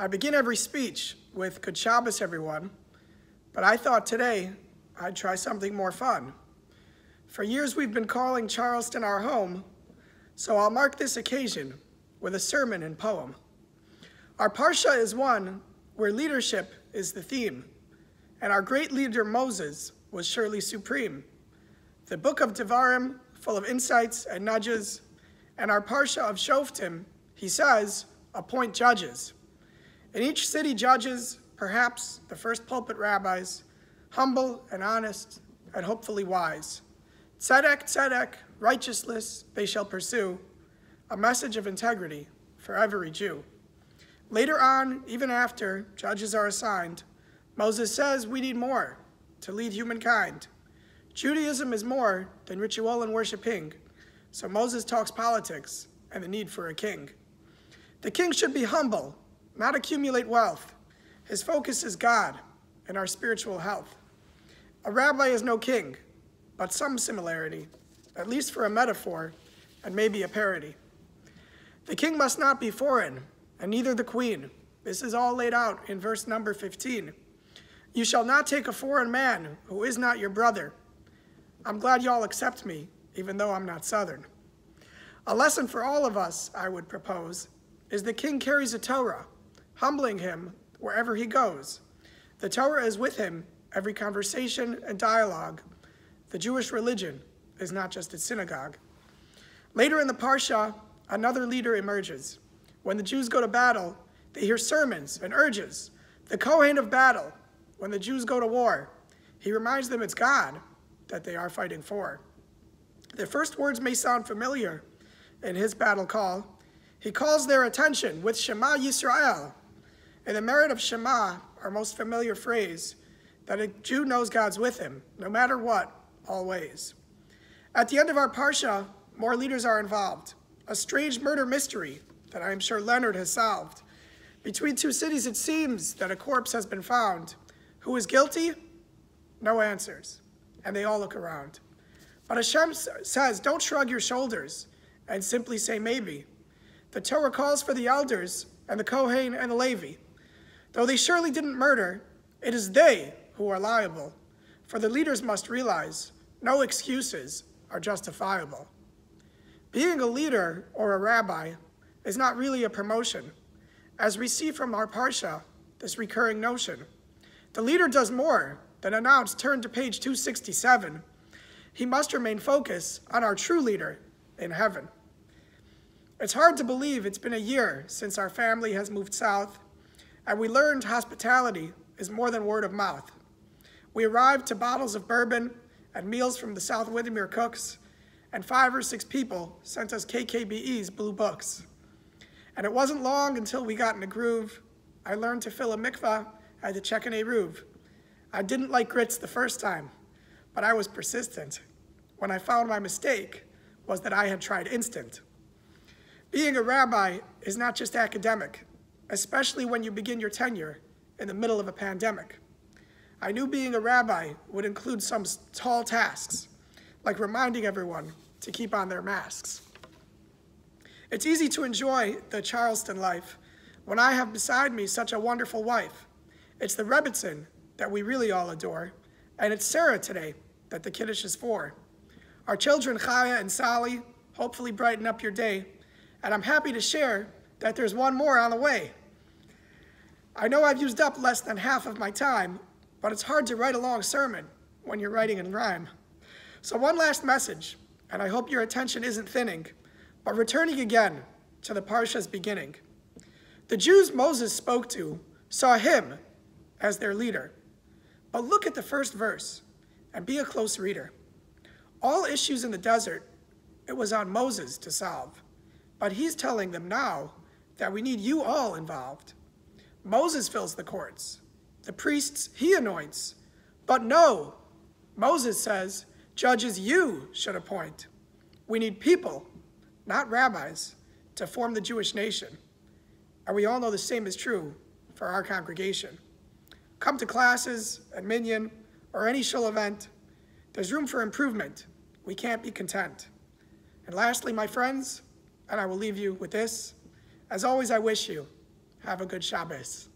I begin every speech with Good Shabbos, everyone, but I thought today I'd try something more fun. For years we've been calling Charleston our home, so I'll mark this occasion with a sermon and poem. Our Parsha is one where leadership is the theme, and our great leader Moses was surely supreme. The book of Devarim, full of insights and nudges, and our Parsha of Shoftim, he says, appoint judges. In each city judges, perhaps the first pulpit rabbis, humble and honest and hopefully wise. Tzedek, tzedek, righteousness they shall pursue, a message of integrity for every Jew. Later on, even after judges are assigned, Moses says we need more to lead humankind. Judaism is more than ritual and worshiping, so Moses talks politics and the need for a king. The king should be humble, not accumulate wealth. His focus is God and our spiritual health. A rabbi is no king, but some similarity, at least for a metaphor and maybe a parody. The king must not be foreign, and neither the queen. This is all laid out in verse number 15. You shall not take a foreign man who is not your brother. I'm glad y'all accept me, even though I'm not Southern. A lesson for all of us, I would propose, is the king carries a Torah, humbling him wherever he goes. The Torah is with him every conversation and dialogue. The Jewish religion is not just a synagogue. Later in the Parsha, another leader emerges. When the Jews go to battle, they hear sermons and urges. The Kohen of battle, when the Jews go to war, he reminds them it's God that they are fighting for. The first words may sound familiar in his battle call. He calls their attention with Shema Yisrael. In the merit of Shema, our most familiar phrase, that a Jew knows God's with him, no matter what, always. At the end of our Parsha, more leaders are involved. A strange murder mystery that I am sure Leonard has solved. Between two cities, it seems that a corpse has been found. Who is guilty? No answers, and they all look around. But Hashem says, don't shrug your shoulders and simply say maybe. The Torah calls for the elders and the Kohen and the Levi. Though they surely didn't murder, it is they who are liable. For the leaders must realize no excuses are justifiable. Being a leader or a rabbi is not really a promotion, as we see from our Parsha, this recurring notion. The leader does more than announce, turn to page 267. He must remain focused on our true leader in heaven. It's hard to believe it's been a year since our family has moved south, and we learned hospitality is more than word of mouth. We arrived to bottles of bourbon and meals from the South Windermere cooks, and 5 or 6 people sent us KKBE's blue books. And it wasn't long until we got in a groove. I learned to fill a mikvah, had to check an eruv. I didn't like grits the first time, but I was persistent. When I found my mistake was that I had tried instant. Being a rabbi is not just academic, especially when you begin your tenure in the middle of a pandemic. I knew being a rabbi would include some tall tasks, like reminding everyone to keep on their masks. It's easy to enjoy the Charleston life when I have beside me such a wonderful wife. It's the Rebbitzin that we really all adore, and it's Sarah today that the Kiddush is for. Our children, Chaya and Sally, hopefully brighten up your day, and I'm happy to share that there's one more on the way. I know I've used up less than half of my time, but it's hard to write a long sermon when you're writing in rhyme. So one last message, and I hope your attention isn't thinning, but returning again to the Parsha's beginning. The Jews Moses spoke to saw him as their leader. But look at the first verse and be a close reader. All issues in the desert, it was on Moses to solve. But he's telling them now that we need you all involved. Moses fills the courts. The priests he anoints. But no, Moses says, judges you should appoint. We need people, not rabbis, to form the Jewish nation. And we all know the same is true for our congregation. Come to classes, at Minyan, or any shul event. There's room for improvement. We can't be content. And lastly, my friends, and I will leave you with this, as always, I wish you Have a good Shabbos.